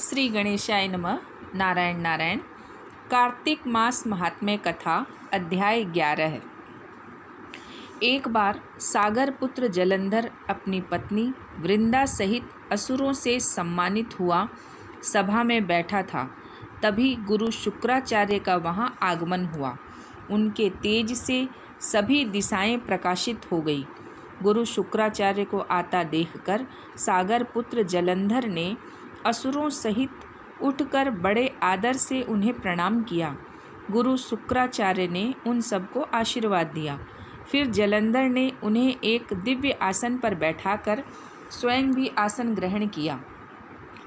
श्री गणेशाय नमः। नारायण नारायण। कार्तिक मास महात्म्य कथा अध्याय 11। एक बार सागर पुत्र जलंधर अपनी पत्नी वृंदा सहित असुरों से सम्मानित हुआ सभा में बैठा था। तभी गुरु शुक्राचार्य का वहाँ आगमन हुआ। उनके तेज से सभी दिशाएं प्रकाशित हो गई। गुरु शुक्राचार्य को आता देखकर सागर पुत्र जलंधर ने असुरों सहित उठकर बड़े आदर से उन्हें प्रणाम किया। गुरु शुक्राचार्य ने उन सबको आशीर्वाद दिया। फिर जलंधर ने उन्हें एक दिव्य आसन पर बैठाकर स्वयं भी आसन ग्रहण किया।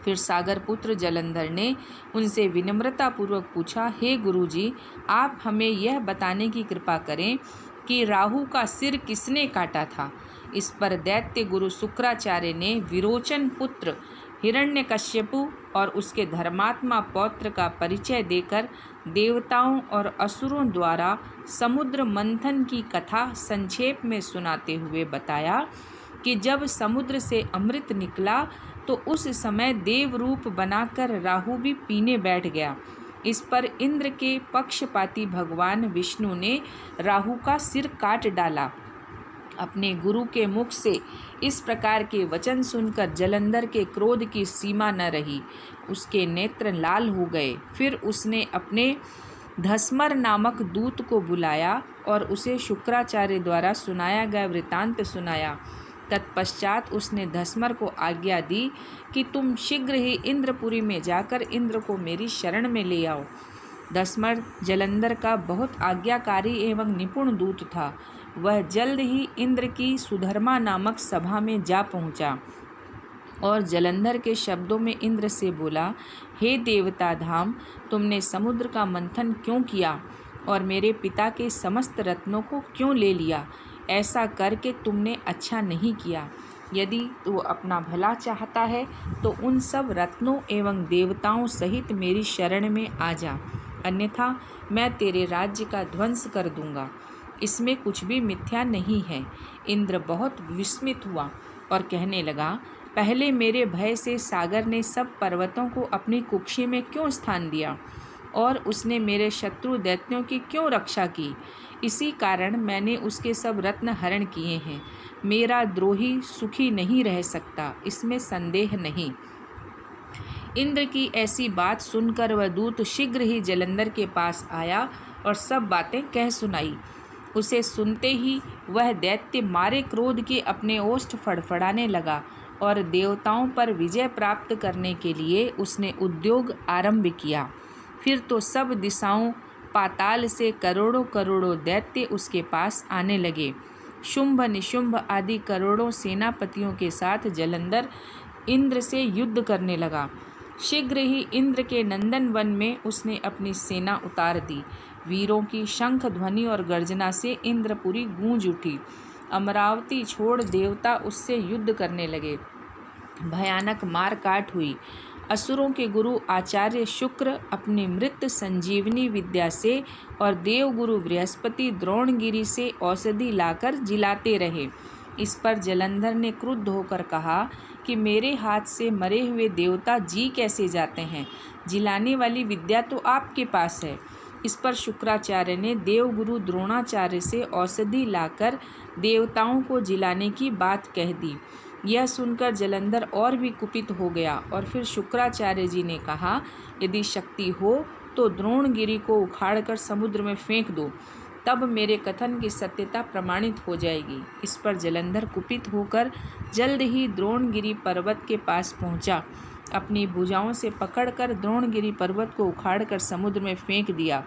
फिर सागर पुत्र जलंधर ने उनसे विनम्रतापूर्वक पूछा, हे गुरुजी, आप हमें यह बताने की कृपा करें कि राहु का सिर किसने काटा था। इस पर दैत्य गुरु शुक्राचार्य ने विरोचन पुत्र हिरण्यकश्यपु और उसके धर्मात्मा पौत्र का परिचय देकर देवताओं और असुरों द्वारा समुद्र मंथन की कथा संक्षेप में सुनाते हुए बताया कि जब समुद्र से अमृत निकला तो उस समय देव रूप बनाकर राहु भी पीने बैठ गया। इस पर इंद्र के पक्षपाती भगवान विष्णु ने राहु का सिर काट डाला। अपने गुरु के मुख से इस प्रकार के वचन सुनकर जलंधर के क्रोध की सीमा न रही। उसके नेत्र लाल हो गए। फिर उसने अपने धस्मर नामक दूत को बुलाया और उसे शुक्राचार्य द्वारा सुनाया गया वृतांत सुनाया। तत्पश्चात उसने धस्मर को आज्ञा दी कि तुम शीघ्र ही इंद्रपुरी में जाकर इंद्र को मेरी शरण में ले आओ। धस्मर जलंधर का बहुत आज्ञाकारी एवं निपुण दूत था। वह जल्द ही इंद्र की सुधर्मा नामक सभा में जा पहुंचा और जलंधर के शब्दों में इंद्र से बोला, हे देवता धाम, तुमने समुद्र का मंथन क्यों किया और मेरे पिता के समस्त रत्नों को क्यों ले लिया? ऐसा करके तुमने अच्छा नहीं किया। यदि तू अपना भला चाहता है तो उन सब रत्नों एवं देवताओं सहित मेरी शरण में आ जा, अन्यथा मैं तेरे राज्य का ध्वंस कर दूंगा। इसमें कुछ भी मिथ्या नहीं है। इंद्र बहुत विस्मित हुआ और कहने लगा, पहले मेरे भय से सागर ने सब पर्वतों को अपनी कुक्षी में क्यों स्थान दिया और उसने मेरे शत्रु दैत्यों की क्यों रक्षा की? इसी कारण मैंने उसके सब रत्न हरण किए हैं। मेरा द्रोही सुखी नहीं रह सकता, इसमें संदेह नहीं। इंद्र की ऐसी बात सुनकर वह दूत शीघ्र ही जलंधर के पास आया और सब बातें कह सुनाई। उसे सुनते ही वह दैत्य मारे क्रोध के अपने ओष्ठ फड़फड़ाने लगा और देवताओं पर विजय प्राप्त करने के लिए उसने उद्योग आरंभ किया। फिर तो सब दिशाओं पाताल से करोड़ों करोड़ों दैत्य उसके पास आने लगे। शुंभ निशुंभ आदि करोड़ों सेनापतियों के साथ जलंधर इंद्र से युद्ध करने लगा। शीघ्र ही इंद्र के नंदन वन में उसने अपनी सेना उतार दी। वीरों की शंख ध्वनि और गर्जना से इंद्रपुरी गूंज उठी। अमरावती छोड़ देवता उससे युद्ध करने लगे। भयानक मार काट हुई। असुरों के गुरु आचार्य शुक्र अपनी मृत संजीवनी विद्या से और देवगुरु बृहस्पति द्रोणगिरी से औषधि लाकर जिलाते रहे। इस पर जलंधर ने क्रुद्ध होकर कहा कि मेरे हाथ से मरे हुए देवता जी कैसे जाते हैं? जिलाने वाली विद्या तो आपके पास है। इस पर शुक्राचार्य ने देवगुरु द्रोणाचार्य से औषधि लाकर देवताओं को जिलाने की बात कह दी। यह सुनकर जलंधर और भी कुपित हो गया और फिर शुक्राचार्य जी ने कहा, यदि शक्ति हो तो द्रोणगिरी को उखाड़कर समुद्र में फेंक दो, तब मेरे कथन की सत्यता प्रमाणित हो जाएगी। इस पर जलंधर कुपित होकर जल्द ही द्रोणगिरी पर्वत के पास पहुंचा। अपनी भुजाओं से पकड़कर द्रोणगिरी पर्वत को उखाड़कर समुद्र में फेंक दिया।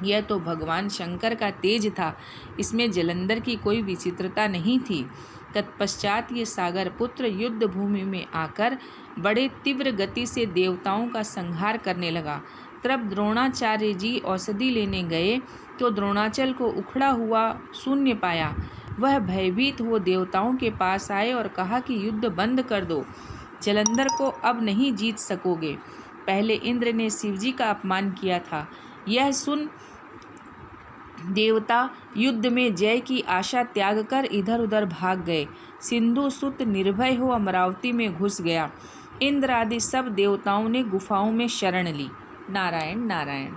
यह तो भगवान शंकर का तेज था, इसमें जलंधर की कोई विचित्रता नहीं थी। तत्पश्चात ये सागर पुत्र युद्ध भूमि में आकर बड़े तीव्र गति से देवताओं का संहार करने लगा। तब द्रोणाचार्य जी औषधि लेने गए तो द्रोणाचल को उखड़ा हुआ शून्य पाया। वह भयभीत हो देवताओं के पास आए और कहा कि युद्ध बंद कर दो, जलंधर को अब नहीं जीत सकोगे। पहले इंद्र ने शिवजी का अपमान किया था। यह सुन देवता युद्ध में जय की आशा त्याग कर इधर उधर भाग गए। सिंधु सुत निर्भय हो अमरावती में घुस गया। इंद्र आदि सब देवताओं ने गुफाओं में शरण ली। नारायण नारायण।